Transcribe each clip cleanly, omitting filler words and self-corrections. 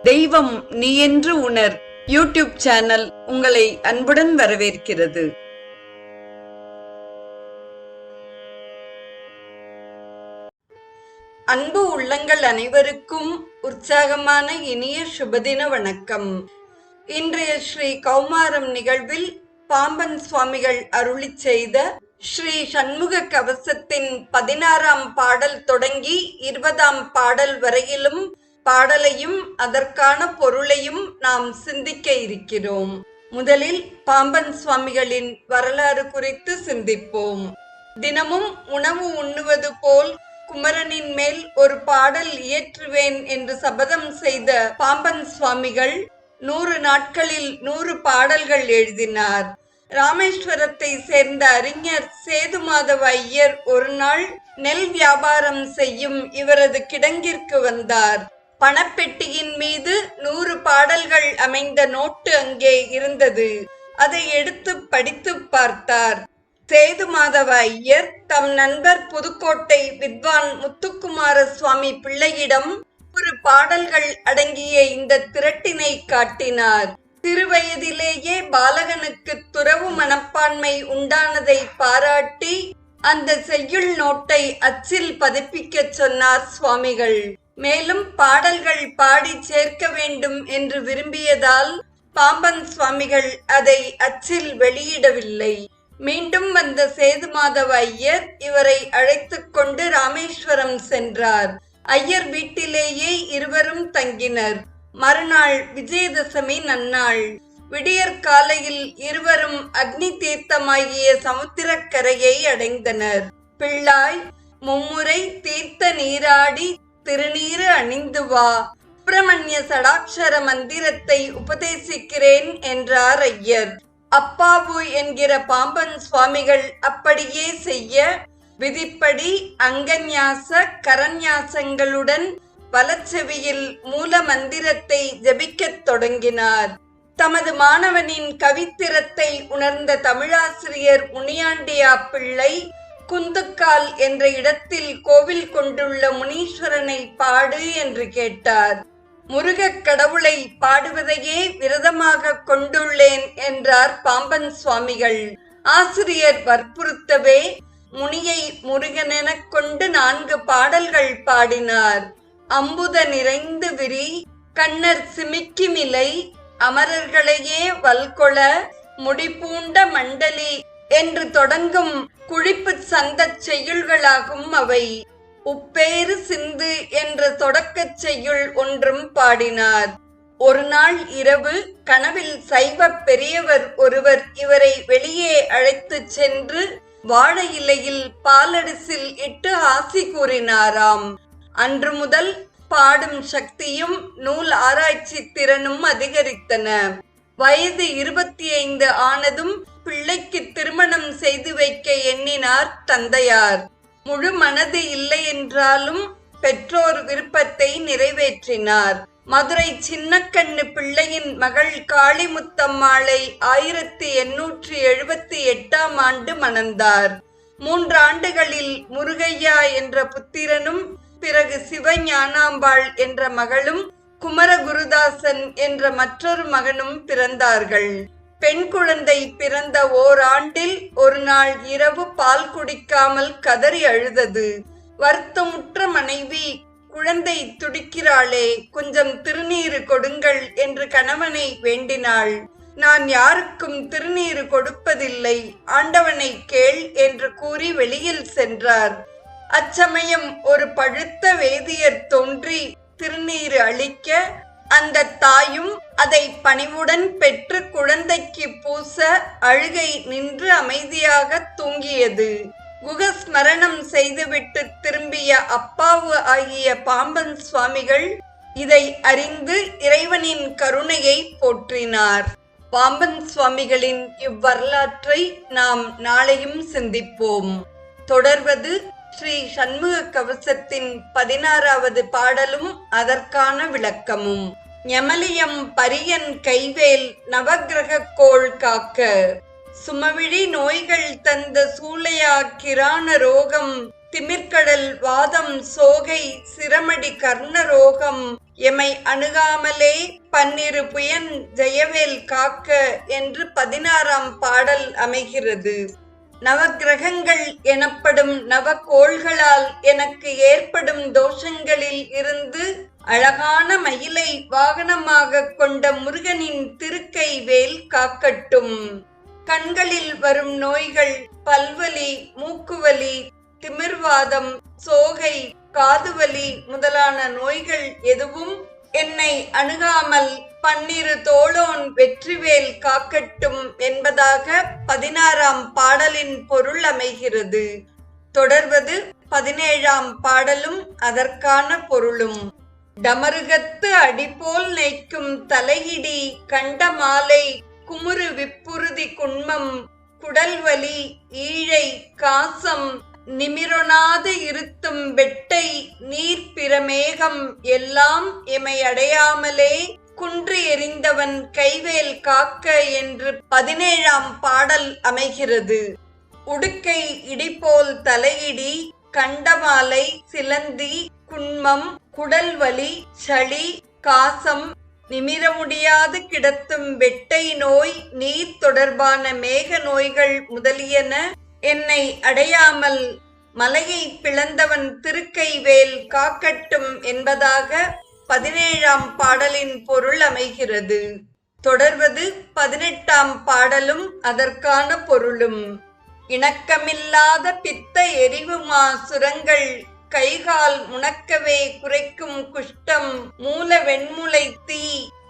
தெய்வம் நீ என்று உணர் யூடியூப் சேனல் உங்களை அன்புடன் வரவேற்கிறது. அன்பு உள்ளங்கள் அனைவருக்கும் உற்சாகமான இனிய சுபதின வணக்கம். இன்றைய ஸ்ரீ கௌமாரம் நிகழ்வில் பாம்பன் சுவாமிகள் அருளிச் செய்த ஸ்ரீ சண்முக கவசத்தின் 16ஆம் பாடல் தொடங்கி 20ஆம் பாடல் வரையிலும் பாடலையும் அதற்கான பொருளையும் நாம் சிந்திக்க இருக்கிறோம். முதலில் பாம்பன் சுவாமிகளின் வரலாறு குறித்து சிந்திப்போம். தினமும் உணவு உண்ணுவது போல் குமரனின் மேல் ஒரு பாடல் இயற்றுவேன் என்று சபதம் செய்த பாம்பன் சுவாமிகள் 100 நாட்களில் 100 பாடல்கள் எழுதினார். ராமேஸ்வரத்தை சேர்ந்த அறிஞர் சேதுமாதவ ஐயர் ஒரு நாள் நெல் வியாபாரம் செய்யும் இவரது கிடங்கிற்கு வந்தார். பணப்பெட்டியின் மீது 100 பாடல்கள் அமைந்த நோட்டு அங்கே இருந்தது. அதை எடுத்து படித்து பார்த்தார். சேதுமாதவ ஐயர் தம் நண்பர் புதுக்கோட்டை வித்வான் முத்துக்குமார சுவாமி பிள்ளையிடம் 100 பாடல்கள் அடங்கிய இந்த திரட்டினை காட்டினார். சிறுவயதிலேயே பாலகனுக்கு துறவு மனப்பான்மை உண்டானதை பாராட்டி அந்த செய்யுள் நோட்டை அச்சில் பதிப்பிக்க சொன்னார் சுவாமிகள். மேலும் பாடல்கள் பாடி சேர்க்க வேண்டும் என்று விரும்பியதால் பாம்பன் சுவாமிகள் அதை அச்சில் வெளியிடவில்லை. மீண்டும் வந்த சேதுமாதவ ஐயர் இவரை அழைத்து கொண்டு ராமேஸ்வரம் சென்றார். ஐயர் வீட்டிலேயே இருவரும் தங்கினர். மறுநாள் விஜயதசமி நன்னாள். விடியற்காலையில் இருவரும் அக்னி தீர்த்தமாகிய சமுத்திரக்கரையை அடைந்தனர். பிள்ளாய், மும்முறை தீர்த்த நீராடி திருநீறு அணிந்து வா, சுப்பிரமணிய சடாட்சர மந்திரத்தை உபதேசிக்கிறேன் என்றார் ஐயர். அப்பாவு என்கிற பாம்பன் சுவாமிகள் அப்படியே செய்ய விதிப்படி அங்கன்யாச கரன்யாசங்களுடன் வலச்செவியில் மூல மந்திரத்தை ஜபிக்கத் தொடங்கினார். தமது மாணவனின் கவித்திறத்தை உணர்ந்த தமிழாசிரியர் முனியாண்டியா பிள்ளை குந்துக்கால் என்ற இடத்தில் கோவில் கொண்டுள்ள முனீஸ்வரனை பாடு என்று கேட்டார். முருகக் கடவுளை பாடுவதையே விரதமாக கொண்டுள்ளேன் என்றார் பாம்பன் சுவாமிகள். ஆசிரியர் வற்புறுத்தவே முனியை முருகனெனக் கொண்டு 4 பாடல்கள் பாடினார். அம்புத நிறைந்து விரி, கண்ணர் சிமிக்கிமிலை, அமரர்களையே வல்கொள, முடிபூண்ட மண்டலி என்று தொடங்கும் குழிப்பு சந்த செய்யுள்களாகும் அவை. உப்பேறு சிந்து என்ற தொடக்கச் செய்யுள் ஒன்றும் பாடினார். ஒரு நாள் இரவு கனவில் சைவ பெரியவர் ஒருவர் இவரை வெளியே அழைத்து சென்று வாழை இலையில் பாலடிசில் இட்டு ஆசி கூறினாராம். அன்று முதல் பாடும் சக்தியும் நூல் ஆராய்ச்சி திறனும் அதிகரித்தன. வயது 25 ஆனதும் பிள்ளைக்கு திருமணம் செய்து வைக்க எண்ணினார் தந்தையார். முழு மனது இல்லை என்றாலும் பெற்றோர் விருப்பத்தை நிறைவேற்றினார். மதுரை சின்னக்கண்ணு பிள்ளையின் மகள் காளிமுத்தம்மாளை 1878ஆம் ஆண்டு மணந்தார். 3 ஆண்டுகளில் முருகையா என்ற புத்திரனும் பிறகு சிவஞானாம்பாள் என்ற மகளும் குமரகுருதாசன் என்ற மற்றொரு மகனும் பிறந்தார்கள். பெண் குழந்தை பிறந்த ஓராண்டில் ஒரு நாள் இரவு பால் குடிக்காமல் கதறி அழுதது. வருத்தமுற்ற மனைவி, குழந்தை துடிக்கிறாளே, கொஞ்சம் திருநீறு கொடுங்கள் என்று கணவனை வேண்டினாள். நான் யாருக்கும் திருநீறு கொடுப்பதில்லை, ஆண்டவனை கேள் என்று கூறி வெளியில் சென்றார். அச்சமயம் ஒரு பழுத்த வேதியர் தோன்றி திருநீறு அளிக்க அந்த தாயும் அதை பணிவுடன் பெற்று குழந்தைக்கு பூச அழுகை நின்று அமைதியாக தூங்கியது. குகஸ்மரணம் செய்துவிட்டு திரும்பிய அப்பாவு ஆகிய பாம்பன் சுவாமிகள் இதை அறிந்து இறைவனின் கருணையை போற்றினார். பாம்பன் சுவாமிகளின் இவ்வரலாற்றை நாம் நாளையும் சிந்திப்போம். தொடர்வது ஸ்ரீ சண்முக கவசத்தின் 16வது பாடலும் அதற்கான விளக்கமும். ஞமலியம் பரியன் கைவேல் நவக்கிரக கோள் காக்க, சுமவிழி நோய்கள் தந்த சூளையா கிரான ரோகம், திமிர்கடல் வாதம் சோகை சிரமடி கர்ணரோகம் எமை அணுகாமலே பன்னிரு புயன் ஜெயவேல் காக்க என்று 16ஆம் பாடல் அமைகிறது. நவக்கிரகங்கள் எனப்படும் நவக்கோள்களால் எனக்கு ஏற்படும் தோஷங்களில் இருந்து அழகான மயிலை வாகனமாக கொண்ட முருகனின் திருக்கை வேல் காக்கட்டும். கண்களில் வரும் நோய்கள் பல்வலி, மூக்குவலி, திமிர்வாதம், சோகை, காதுவலி முதலான நோய்கள் எதுவும் என்னை அணுகாமல் பன்னிரு தோளோன் வெற்றிவேல் காக்கட்டும் என்பதாக 16ஆம் பாடலின் பொருள் அமைகிறது. தொடர்வது 17ஆம் பாடலும் அதற்கான பொருளும். டமருகத்து அடிபோல் நெய்க்கும் தலையிடி கண்டமாலை குமுறு விப்புறுதி குன்மம் குடல்வலி ஈழை காசம் நிமிரொணாது இருத்தும் வெட்டை நீர்ப்பிரமேகம் எல்லாம் எமை அடையாமலே குன்று எறிந்தவன் கைவேல் காக்க என்று 17ஆம் பாடல் அமைகிறது. உடுக்கை இடிபோல் தலையிடி, கண்டமாலை, சிலந்தி, குன்மம், குடல்வலி, சளி, காசம், நிமிர முடியாது கிடத்தும் வெட்டை நோய், நீர் தொடர்பான மேக நோய்கள் முதலியன என்னை அடையாமல் மலையை பிளந்தவன் திருக்கைவேல் காக்கட்டும் என்பதாக 17ஆம் பாடலின் பொருள் அமைகிறது. தொடர்வது 18ஆம் பாடலும் அதற்கான பொருளும். இணக்கமில்லாத பித்த எரிவுமா சுரங்கள் கைகால் முணக்கவே குறைக்கும் குஷ்டம் மூல வெண்முளை தீ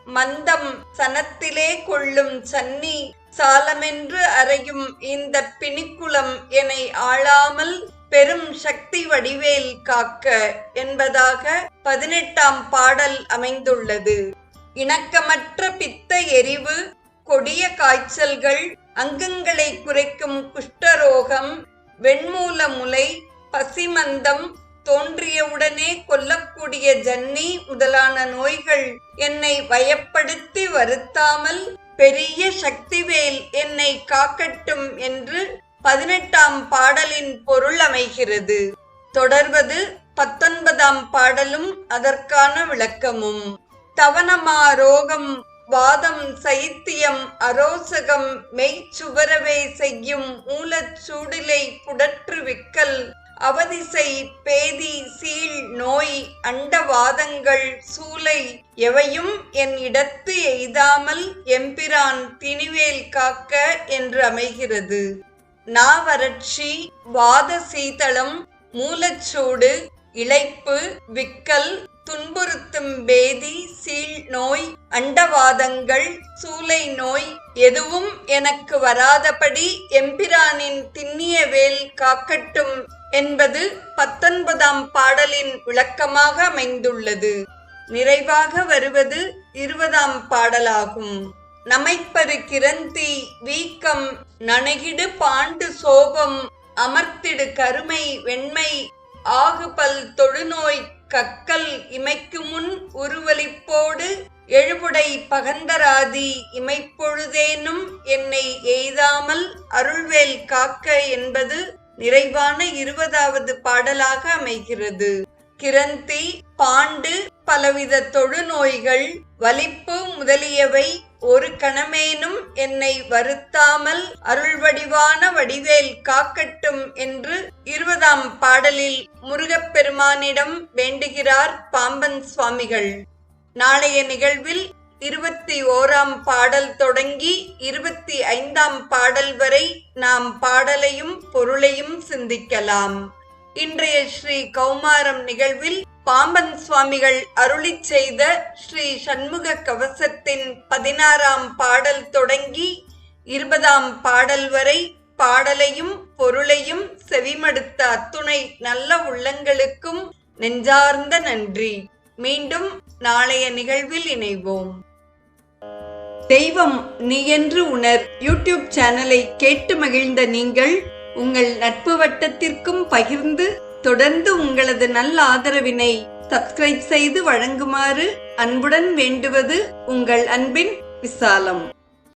மந்தம் சனத்திலே கொள்ளும் சன்னி சாலமென்று அறையும் இந்த பிணிக்குளம் என்னை ஆளாமல் பெரும் சக்தி வடிவேல் காக்க என்பதாக 18ஆம் பாடல் அமைந்துள்ளது. இணக்கமற்ற பித்த எரிவு, கொடிய காய்ச்சல்கள், அங்கங்களை குறைக்கும் குஷ்டரோகம், வெண்மூல முலை, பசிமந்தம், தோன்றியவுடனே கொல்லக்கூடிய ஜன்னி முதலான நோய்கள் என்னை வயப்படுத்தி வருத்தாமல் பெரிய சக்திவேல் என்னை காக்கட்டும் என்று 18ஆம் பாடலின் பொருள் அமைகிறது. தொடர்வது 19ஆம் பாடலும் அதற்கான விளக்கமும். தவனமா ரோகம், வாதம், சைத்தியம், அரோசகம், மெய்ச்சுவரவே செய்யும் மூலச்சூடிலை புடற்று விக்கல், அவதிசை, பேதி, சீழ் நோய், அண்டவாதங்கள், சூலை எவையும் என் இடத்து எய்தாமல் எம்பிரான் திணிவேல் காக்க என்று அமைகிறது. நாவறட்சி, வாத சீதளம், மூலச்சூடு, இளைப்பு, விக்கல், துன்புறுத்தும் பேதி, சீழ் நோய், அண்டவாதங்கள், சூலை நோய் எதுவும் எனக்கு வராதபடி எம்பிரானின் திண்ணிய வேல் காக்கட்டும் என்பது 19ஆம் பாடலின் விளக்கமாக அமைந்துள்ளது. நிறைவாக வருவது 20ஆம் பாடலாகும். நமைப்பரு கிரந்தி, வீக்கம், நனகிடு பாண்டு சோபம், அமர்த்திடு கருமை வெண்மை, ஆகுபல் தொழுநோய், கக்கல் இமைக்கு முன் உருவலிப்போடு, எழுபுடை பகந்தராதி இமைப்பொழுதேனும் என்னை எய்தாமல் அருள்வேல் காக்க என்பது நிறைவான 20வது பாடலாக அமைகிறது. கிரந்தி, பாண்டு, பலவித தொழுநோய்கள், வலிப்பு முதலியவை ஒரு கணமேனும் என்னை வருத்தாமல் அருள்வடிவான வடிவேல் காக்கட்டும் என்று 20ஆம் பாடலில் முருகப்பெருமானிடம் வேண்டுகிறார் பாம்பன் சுவாமிகள். நாளைய நிகழ்வில் 21ஆம் பாடல் தொடங்கி 25ஆம் பாடல் வரை நாம் பாடலையும் பொருளையும் சிந்திக்கலாம். இன்றைய ஸ்ரீ கௌமாரம் நிகழ்வில் பாம்பன் சுவாமிகள் அருளிச் செய்த ஸ்ரீ சண்முக கவசத்தின் 16ஆம் பாடல் தொடங்கி 20ஆம் பாடல் வரை பாடலையும் பொருளையும் செவிமடுத்த அத்துணை நல்ல உள்ளங்களுக்கும் நெஞ்சார்ந்த நன்றி. மீண்டும் நாளைய நிகழ்வில் இணைவோம். தெய்வம் நீ என்று உணர் யூடியூப் சேனலை கேட்டு மகிழ்ந்த நீங்கள் உங்கள் நட்பு வட்டத்திற்கும் பகிர்ந்து தொடர்ந்து உங்களது நல்ல ஆதரவினை சப்ஸ்கிரைப் செய்து வழங்குமாறு அன்புடன் வேண்டுவது உங்கள் அன்பின் விசாலம்.